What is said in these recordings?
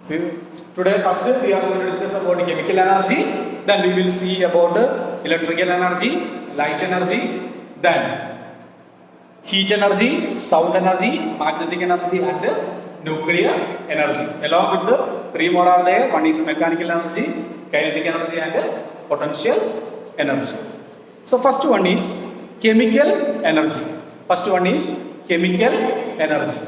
Today, first we are going to discuss about chemical energy, then we will see about electrical energy, light energy, then heat energy, sound energy, magnetic energy, and nuclear energy. Along with the three more are there. One is mechanical energy, kinetic energy, and potential energy. So first one is chemical energy. First one is chemical energy.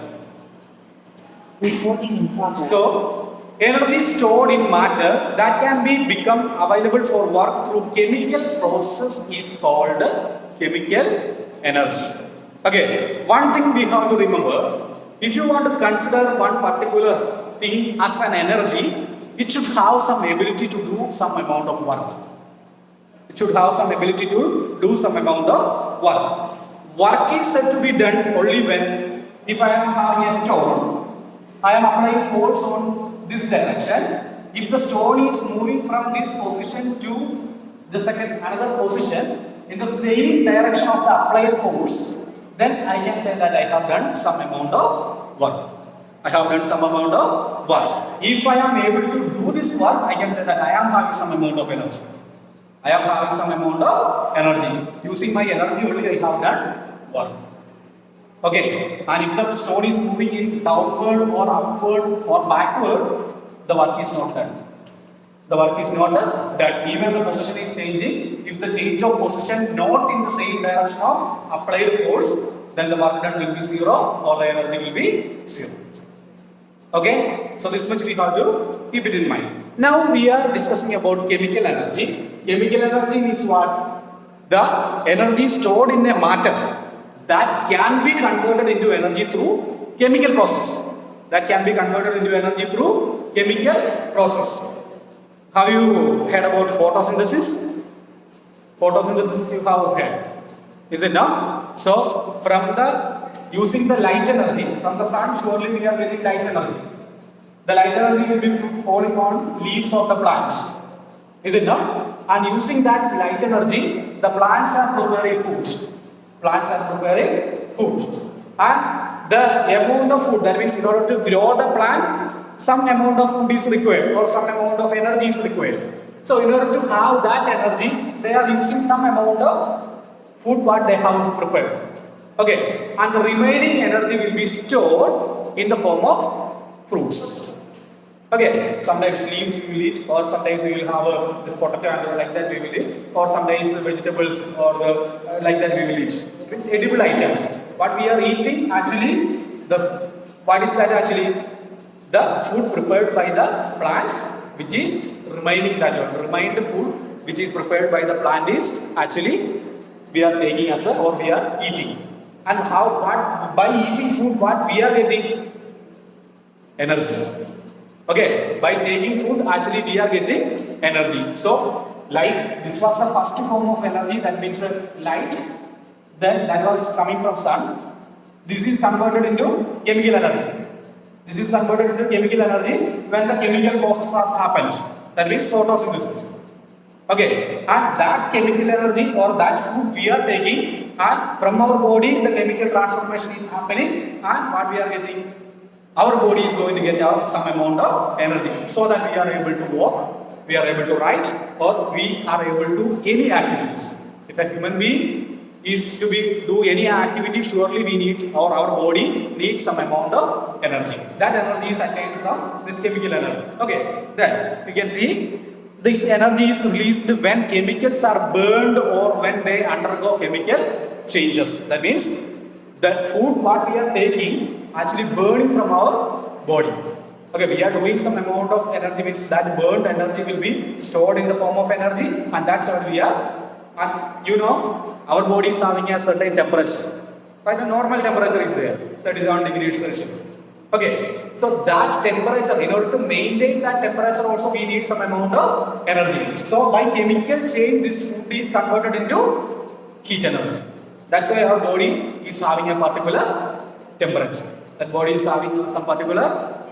Reporting in progress. So energy stored in matter that can be become available for work through chemical process is called chemical energy. Okay, one thing we have to remember, if you want to consider one particular thing as an energy, it should have some ability to do some amount of work. It should have some ability to do some amount of work. Work is said to be done only when, if I am having a stone, I am applying force on this direction. If the stone is moving from this position to the another position in the same direction of the applied force, then I can say that I have done some amount of work. I have done some amount of work. If I am able to do this work, I can say that I am having some amount of energy. I am having some amount of energy. Using my energy only, I have done work. Okay, and if the stone is moving in downward or upward or backward, the work is not done. The work is not done. Even the position is changing. If the change of position not in the same direction of applied force, then the work done will be zero or the energy will be zero. Okay, so this much we have to keep it in mind. Now we are discussing about chemical energy. Chemical energy means what? The energy stored in a matter that can be converted into energy through chemical process. That can be converted into energy through chemical process. Have you heard about photosynthesis? Photosynthesis you have heard. Is it now? So from using the light energy from the sun, surely we are getting light energy. The light energy will be falling on leaves of the plants. Is it not? And using that light energy, the plants are preparing food. Plants are preparing food. And the amount of food, that means in order to grow the plant, some amount of food is required or some amount of energy is required. So in order to have that energy, they are using some amount of food what they have prepared. Okay, and the remaining energy will be stored in the form of fruits. Okay, sometimes leaves we will eat, or sometimes we will have this potato and like that we will eat, or sometimes vegetables or like that we will eat. It's edible items. What we are eating actually, what is that actually? The food prepared by the plants, which is remaining that one. Remained food which is prepared by the plant is actually we are taking as a, or we are eating. And by eating food what we are getting? Energy. Okay, by taking food actually we are getting energy. So light, this was the first form of energy, that means light, then that was coming from sun. This is converted into chemical energy. This is converted into chemical energy when the chemical process has happened. That means photosynthesis. Okay, and that chemical energy or that food we are taking, and from our body the chemical transformation is happening, and what we are getting? Our body is going to get some amount of energy so that we are able to walk, we are able to write, or we are able to do any activities. If a human being is to do any activity, surely we need, or our body needs some amount of energy. That energy is attained from this chemical energy. Okay, then you can see this energy is released when chemicals are burned or when they undergo chemical changes. That means the food what we are taking actually burning from our body. Okay, we are doing some amount of energy, means that burned energy will be stored in the form of energy, and that's what we are. And you know, our body is having a certain temperature. Right, a normal temperature is there, 37 degrees Celsius. Okay, so that temperature, in order to maintain that temperature also we need some amount of energy. So by chemical change, this food is converted into heat energy. That's why our body is having a particular temperature. That body is having some particular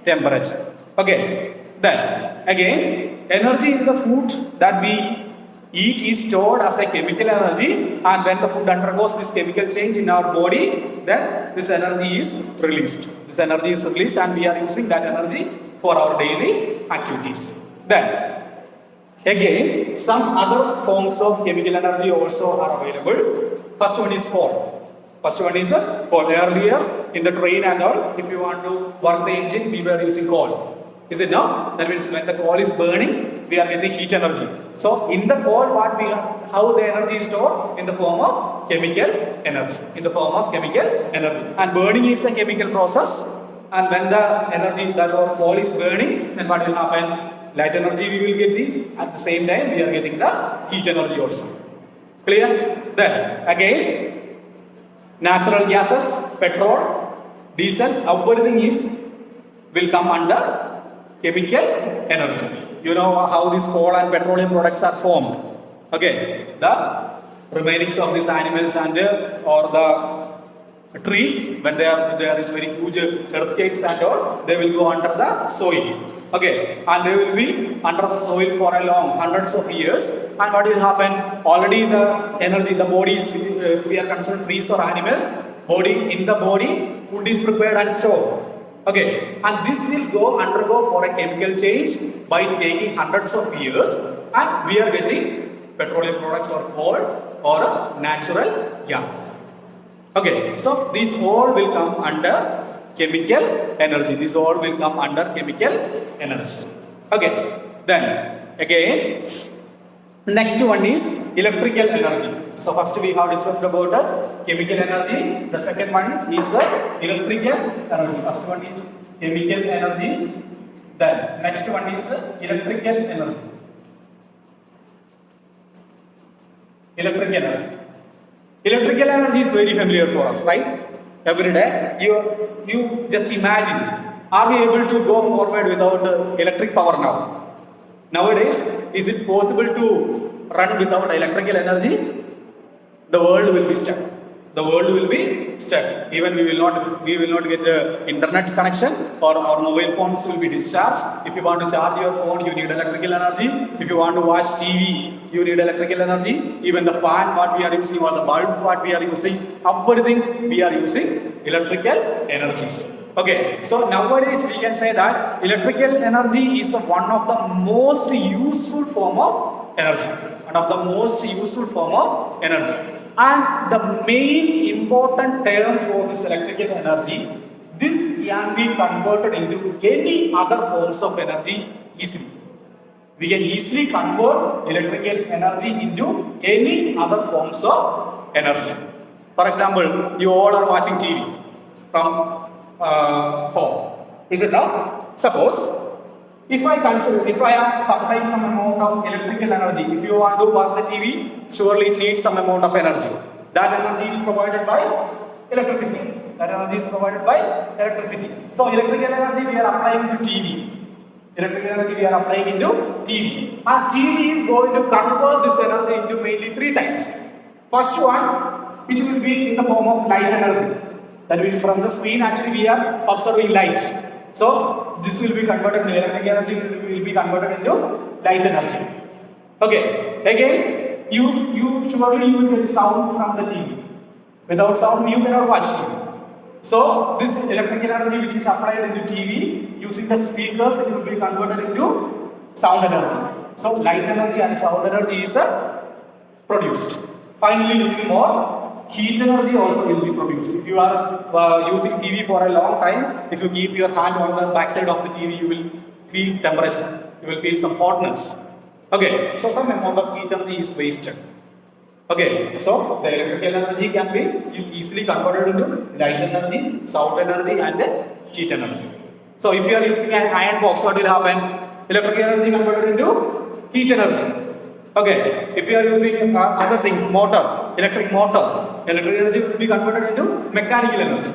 temperature. Okay, then again, energy in the food that we eat is stored as a chemical energy, and when the food undergoes this chemical change in our body, then this energy is released. This energy is released and we are using that energy for our daily activities. Then, again, some other forms of chemical energy also are available. First one is coal. First one is coal. Earlier in the train and all, if you want to work the engine, we were using coal. Is it now? That means when the coal is burning, we are getting heat energy. So in the coal, what we have, how the energy is stored? In the form of chemical energy. In the form of chemical energy. And burning is a chemical process. And when the energy, that coal is burning, then what will happen? Light energy we will get it. At the same time, we are getting the heat energy also. Clear? Then again, natural gases, petrol, diesel, everything will come under chemical energy. You know how this coal and petroleum products are formed. Okay, the remainings of these animals and or the trees, when there is very huge earthquakes and all, they will go under the soil. Okay, and they will be under the soil for a long hundreds of years. And what will happen? Already the energy, the bodies, if we are concerned trees or animals, in the body, food is prepared and stored. Okay, and this will undergo for a chemical change by taking hundreds of years, and we are getting petroleum products or coal or natural gases. Okay, so these all will come under chemical energy. These all will come under chemical energy. Okay, then again, next one is electrical energy. So first we have discussed about chemical energy. The second one is electrical energy. First one is chemical energy. Then next one is electrical energy. Electrical energy. Electrical energy is very familiar for us, right? Every day, you just imagine, are we able to go forward without electric power now? Nowadays, is it possible to run without electrical energy? The world will be stuck. The world will be stuck. Even we will not get internet connection, or our mobile phones will be discharged. If you want to charge your phone, you need electrical energy. If you want to watch TV, you need electrical energy. Even the fan what we are using or the bulb what we are using, everything we are using electrical energy. Okay, so nowadays we can say that electrical energy is one of the most useful form of energy. One of the most useful form of energy. And the main important term for this electrical energy, this can be converted into any other forms of energy easily. We can easily convert electrical energy into any other forms of energy. For example, you all are watching TV from home. Is it now? Suppose if I am supplying some amount of electrical energy, if you want to work the TV, surely it needs some amount of energy. That energy is provided by electricity. That energy is provided by electricity. So electrical energy we are applying to TV. Electrical energy we are applying into TV. And TV is going to convert this energy into mainly three types. First one, it will be in the form of light energy. That means from the screen actually we are observing light. So this will be converted to electric energy, will be converted into light energy. Okay, again, you surely will get sound from the TV. Without sound, you cannot watch TV. So this electrical energy which is applied into TV, using the speakers, it will be converted into sound energy. So light energy and sound energy is produced. Finally, little more. Heat energy also will be produced. If you are using TV for a long time, if you keep your hand on the backside of the TV, you will feel temperature. You will feel some hotness. Okay, so some amount of heat energy is wasted. Okay, so the electrical energy is easily converted into light energy, sound energy, and heat energy. So if you are using an iron box, what will happen? Electrical energy converted into heat energy. Okay, if you are using other things, electric motor, electric energy will be converted into mechanical energy.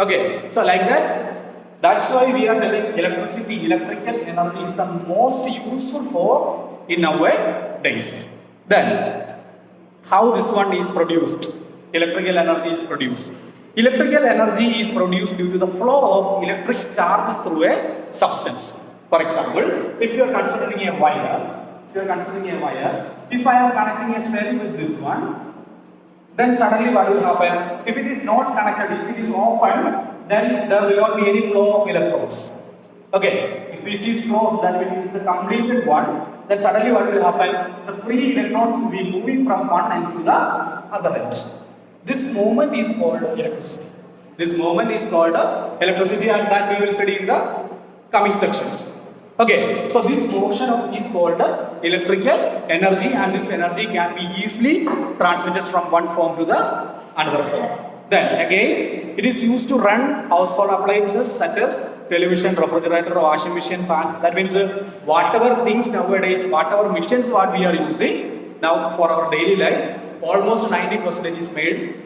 Okay, so like that, that's why we are telling electrical energy is the most useful for in our days. Then, how this one is produced? Electrical energy is produced. Electrical energy is produced due to the flow of electric charges through a substance. For example, if you are considering a wire, if I am connecting a cell with this one, then suddenly what will happen? If it is not connected, if it is open, then there will not be any flow of electrons. Okay, if it is closed, that means it's a completed one. Then suddenly what will happen? The free electrons will be moving from one end to the other end. This movement is called electricity. This movement is called electricity, and that we will study in the coming sections. Okay, so this motion is called electrical energy, and this energy can be easily transmitted from one form to the another form. Then again, it is used to run household appliances such as television, refrigerator, washing machine, fans. That means whatever things nowadays, whatever machines what we are using now for our daily life, almost 90% is made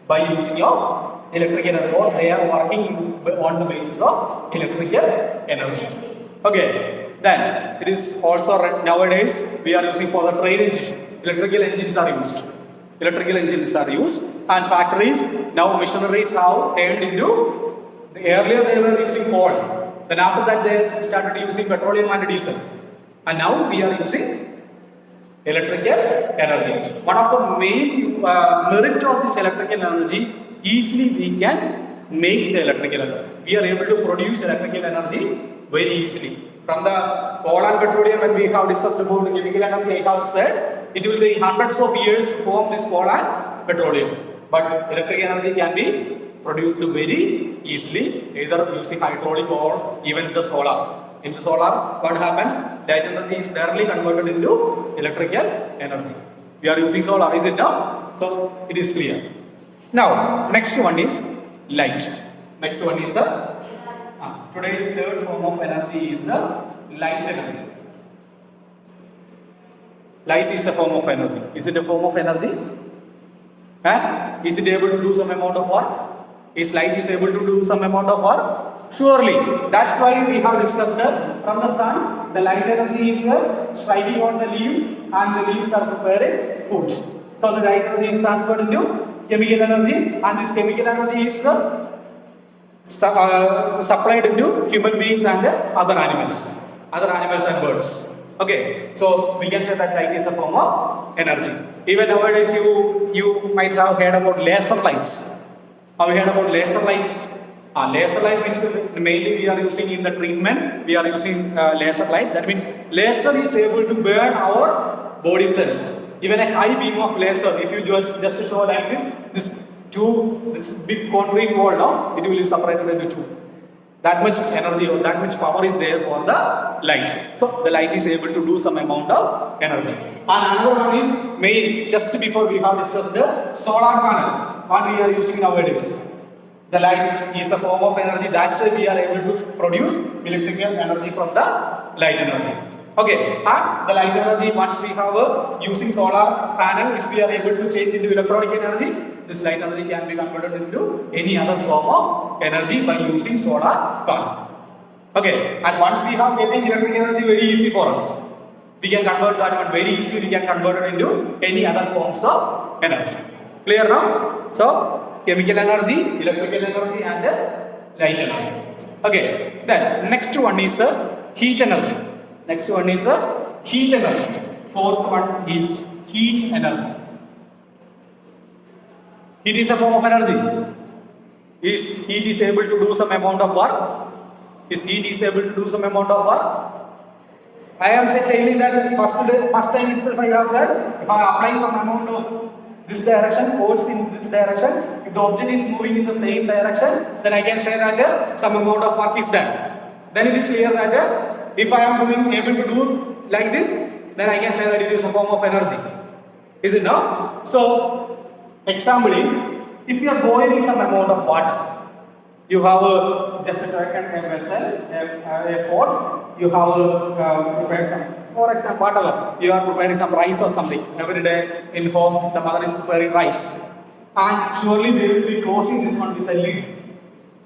by using your electrical energy, or they are working on the basis of electrical energy. Okay, then it is also nowadays we are using for the train engine. Electrical engines are used. Electrical engines are used, and factories now machineries have turned into. Earlier they were using coal. Then after that they started using petroleum and diesel, and now we are using electrical energy. One of the main merit of this electrical energy, easily we can make the electrical energy. We are able to produce electrical energy very easily. From the coal and petroleum, when we have discussed about the chemical energy, I have said it will take hundreds of years to form this coal and petroleum. But electric energy can be produced very easily, either using hydraulic or even the solar. In the solar, what happens? That energy is directly converted into electrical energy. We are using solar, is it now? So it is clear. Now, next one is light. Next one is today's third form of energy is the light energy. Light is a form of energy. Is it a form of energy? Is it able to do some amount of work? Is light is able to do some amount of work? Surely. That's why we have discussed from the sun, the light energy is striking on the leaves, and the leaves are preparing food. So the light energy is transferred into chemical energy, and this chemical energy is supplied into human beings and other animals and birds. Okay, so we can say that light is a form of energy. Even nowadays, you might have heard about laser lights. Have you heard about laser lights? Laser light means mainly we are using in the treatment. We are using laser light. That means laser is able to burn our body cells. Even a high beam of laser, if you just show like this big concrete wall now, it will be separated into two. That much energy or that much power is there for the light. So the light is able to do some amount of energy. And another one is main, just before we have discussed the solar panel, what we are using nowadays. The light is a form of energy, that's why we are able to produce electrical energy from the light energy. Okay, the light energy, once we have using solar panel, if we are able to change into electronic energy, this light energy can be converted into any other form of energy by using solar panel. Okay, and once we have getting electric energy very easy for us, we can convert that one very easily, we can convert it into any other forms of energy. Clear now? So, chemical energy, electrical energy and light energy. Okay, then next one is heat energy. Next one is heat energy. Fourth one is heat energy. Heat is a form of energy. Is heat is able to do some amount of work? Is heat is able to do some amount of work? I am saying that first time itself I have said, if I apply some amount of this direction, force in this direction, if the object is moving in the same direction, then I can say that some amount of work is done. Then it is clear that if I am able to do like this, then I can say that it is a form of energy. Is it not? So, example is, if you are boiling some amount of water, you have just a vessel, a pot, you have prepared some, for example, whatever, you are preparing some rice or something. Every day in home, the mother is preparing rice. And surely they will be closing this one with a lid.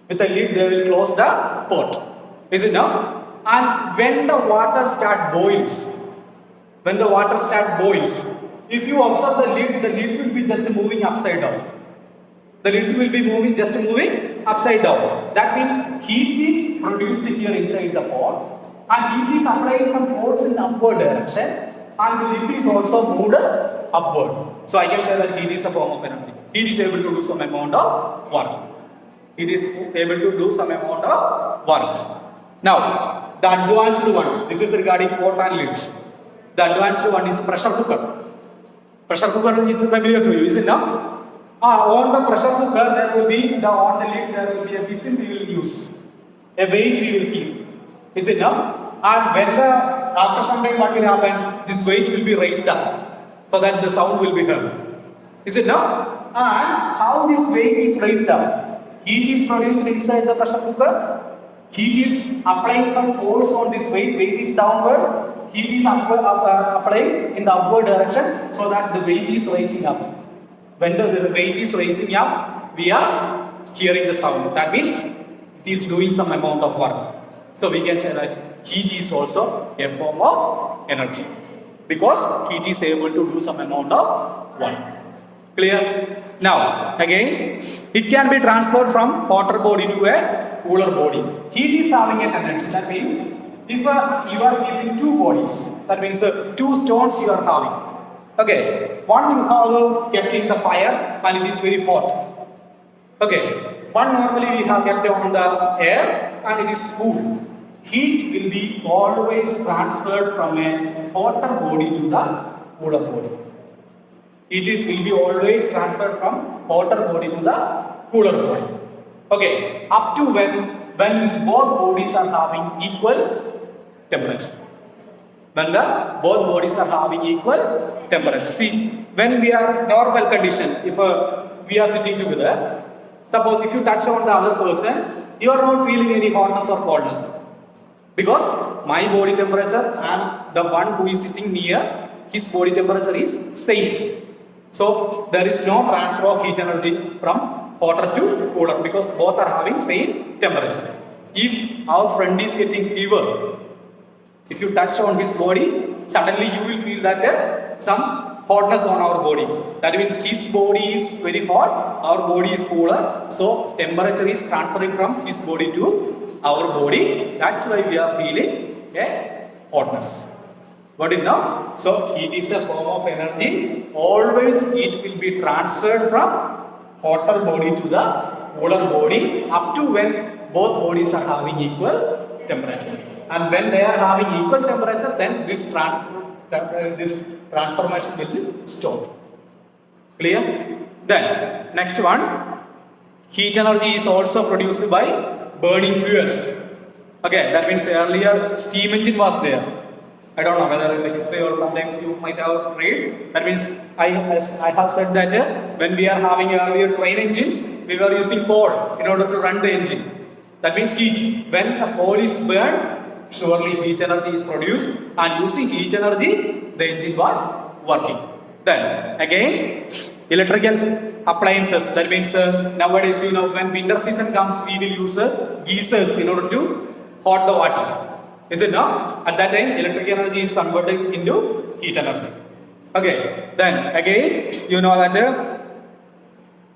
With a lid, they will close the pot. Is it not? And when the water boils, if you observe the lid will be just moving upside down. The lid will be moving upside down. That means heat is produced here inside the pot, and heat is applying some force in the upward direction, and the lid is also moved upward. So I can say that heat is a form of energy. Heat is able to do some amount of work. It is able to do some amount of work. Now, the advanced one, this is regarding pot and lid. The advanced one is pressure cooker. Pressure cooker is familiar to you, is it now? On the pressure cooker, there will be on the lid, there will be a whistle we will use. A weight we will keep. Is it now? And when after some time, what will happen? This weight will be raised up so that the sound will be heard. Is it now? And how this weight is raised up? Heat is produced inside the pressure cooker. Heat is applying some force on this weight. Weight is downward. Heat is applying in the upward direction so that the weight is rising up. When the weight is rising up, we are hearing the sound. That means it is doing some amount of work. So we can say that heat is also a form of energy because heat is able to do some amount of work. Clear? Now, again, it can be transferred from hotter body to a cooler body. Heat is having a tendency. That means if you are keeping two bodies, that means two stones you are having. Okay, one you have kept in the fire and it is very hot. Okay, one normally we have kept on the air and it is cool. Heat will be always transferred from a hotter body to the cooler body. It will be always transferred from hotter body to the cooler body. Okay, up to when these both bodies are having equal temperature. When both bodies are having equal temperature. See, when we are normal condition, if we are sitting together, suppose if you touch on the other person, you are not feeling any hotness or coldness. Because my body temperature and the one who is sitting near, his body temperature is same. So there is no transfer of heat energy from hotter to cooler because both are having same temperature. If our friend is getting fever, if you touch on his body, suddenly you will feel that some hotness on our body. That means his body is very hot, our body is cooler. So temperature is transferring from his body to our body. That's why we are feeling a hotness. Got it now? So heat is a form of energy. Always it will be transferred from hotter body to the cooler body up to when both bodies are having equal temperature. And when they are having equal temperature, then this transformation will be stopped. Clear? Then next one, heat energy is also produced by burning fuels. Okay, that means earlier steam engine was there. I don't know whether in the history or sometimes you might have read. That means I have said that when we are having earlier train engines, we were using coal in order to run the engine. That means heat. When the coal is burned, surely heat energy is produced, and using heat energy, the engine was working. Then again, electrical appliances. That means nowadays, when winter season comes, we will use geysers in order to hot the water. Is it not? At that time, electric energy is converted into heat energy. Okay. Then again, you know that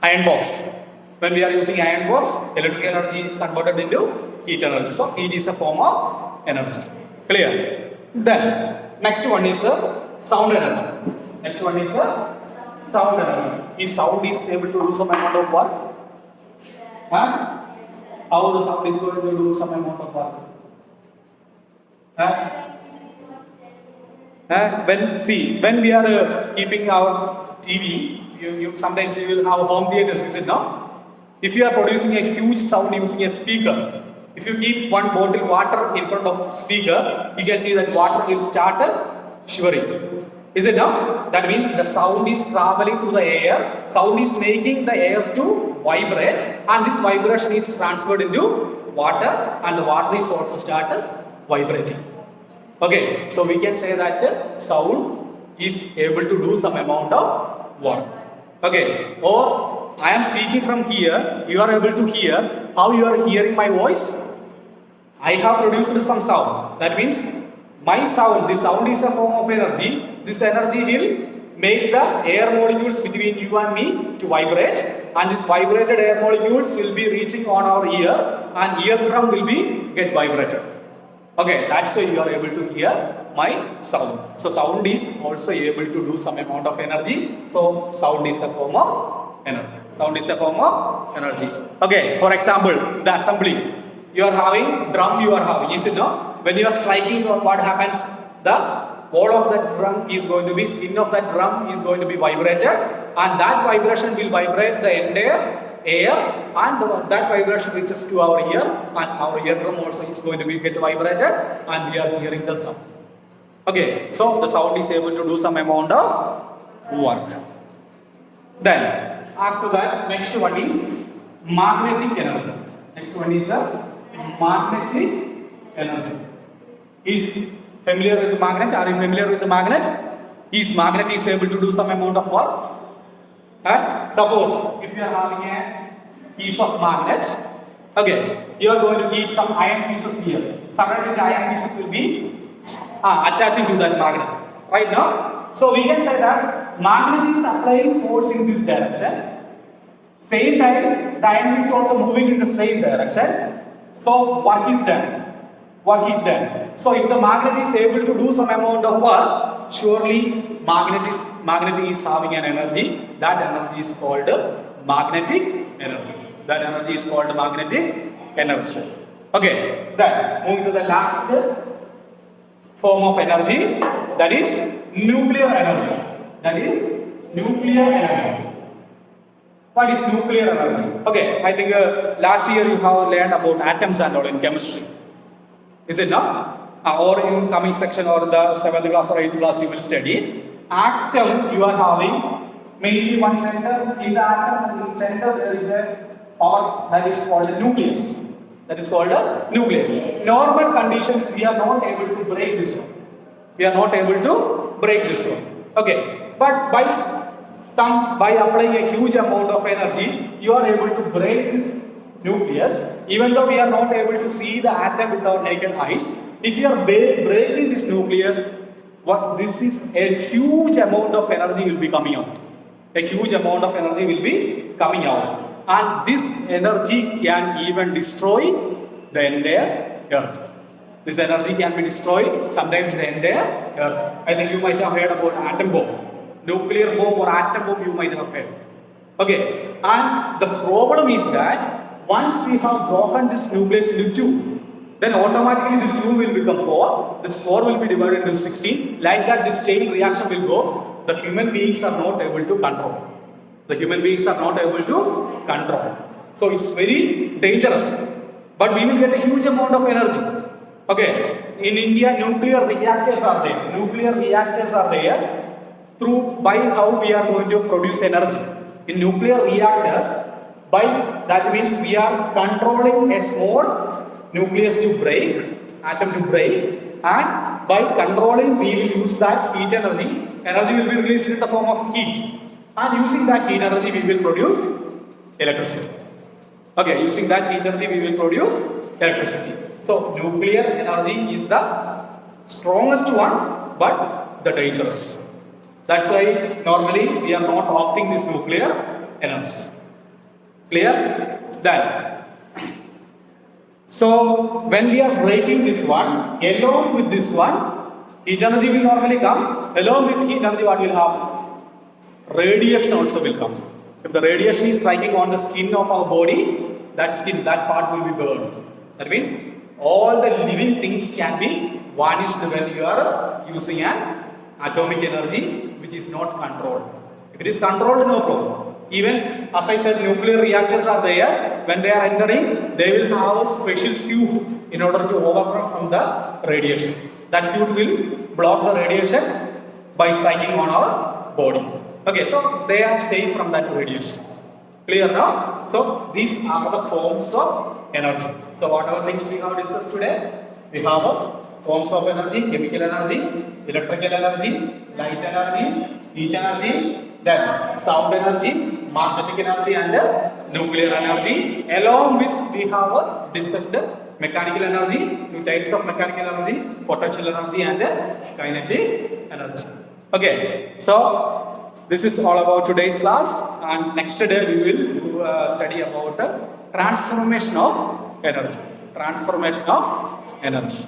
iron box. When we are using iron box, electric energy is converted into heat energy. So heat is a form of energy. Clear? Then next one is sound energy. Next one is sound energy. If sound is able to do some amount of work, how the sound is going to do some amount of work? When we are keeping our TV, sometimes you will have home theaters, is it not? If you are producing a huge sound using a speaker, if you keep one bottle water in front of speaker, you can see that water will start shivering. Is it not? That means the sound is traveling through the air, sound is making the air to vibrate, and this vibration is transferred into water, and the water is also started vibrating. Okay, so we can say that sound is able to do some amount of work. Okay, or I am speaking from here, you are able to hear. How you are hearing my voice? I have produced some sound. That means my sound, this sound is a form of energy. This energy will make the air molecules between you and me to vibrate, and this vibrated air molecules will be reaching on our ear, and eardrum will be get vibrated. Okay, that's why you are able to hear my sound. So sound is also able to do some amount of energy. So sound is a form of energy. Sound is a form of energy. Okay, for example, the assembly. you are having drum, you are having, is it no? When you are striking, what happens? The wall of that drum is going to be, skin of that drum is going to be vibrated, and that vibration will vibrate the entire air, and that vibration reaches to our ear, and our eardrum also is going to be get vibrated, and we are hearing the sound. Okay, so the sound is able to do some amount of work. Then after that, next one is magnetic energy. Next one is the magnetic energy. Is familiar with the magnet? Are you familiar with the magnet? Is magnet is able to do some amount of work? Suppose if you are having a piece of magnet, okay, you are going to keep some iron pieces here. Suddenly the iron pieces will be attaching to that magnet. Right now, so we can say that magnet is applying force in this direction. Same time, the iron is also moving in the same direction. So work is done. Work is done. So if the magnet is able to do some amount of work, surely magnet is having an energy. That energy is called magnetic energy. That energy is called magnetic energy. Okay. Then moving to the last form of energy, that is nuclear energy. That is nuclear energy. What is nuclear energy? Okay, I think last year you have learned about atoms and all in chemistry. Is it not? Or in coming section or in the 7th class or 8th class you will study. Atom you are having mainly one center. In the atom in the center there is a power that is called a nucleus. That is called a nucleus. Normal conditions we are not able to break this one. We are not able to break this one. Okay, but by applying a huge amount of energy, you are able to break this nucleus. Even though we are not able to see the atom with our naked eyes, if you are breaking this nucleus, this is a huge amount of energy will be coming out. A huge amount of energy will be coming out. And this energy can even destroy the entire earth. This energy can be destroyed, sometimes the entire earth. I think you might have heard about atom bomb. Nuclear bomb or atom bomb you might have heard. Okay, and the problem is that once we have broken this nucleus into two, then automatically this 2 will become 4, this 4 will be divided into 16, like that this chain reaction will go. The human beings are not able to control. The human beings are not able to control. So it's very dangerous, but we will get a huge amount of energy. Okay, in India nuclear reactors are there. Nuclear reactors are there by how we are going to produce energy. In nuclear reactor, by that means we are controlling a small nucleus to break, atom to break, and by controlling we will use that heat energy. Energy will be released in the form of heat, and using that heat energy we will produce electricity. Okay, using that heat energy we will produce electricity. So nuclear energy is the strongest one, but the dangerous. That's why normally we are not opting this nuclear energy. Clear? Then, so when we are breaking this one, along with this one, heat energy will normally come. Along with heat energy, what will happen? Radiation also will come. If the radiation is striking on the skin of our body, that part will be burned. That means all the living things can be vanished when you are using an atomic energy which is not controlled. If it is controlled, no problem. Even as I said, nuclear reactors are there. When they are entering, they will have a special suit in order to overcome from the radiation. That suit will block the radiation by striking on our body. Okay, so they are safe from that radiation. Clear now? So these are the forms of energy. So whatever things we have discussed today, we have forms of energy: chemical energy, electrical energy, light energy, heat energy, then sound energy, magnetic energy, and nuclear energy. Along with we have discussed mechanical energy, two types of mechanical energy: potential energy and kinetic energy. Okay, so this is all about today's class, and next day we will study about transformation of energy. Transformation of energy.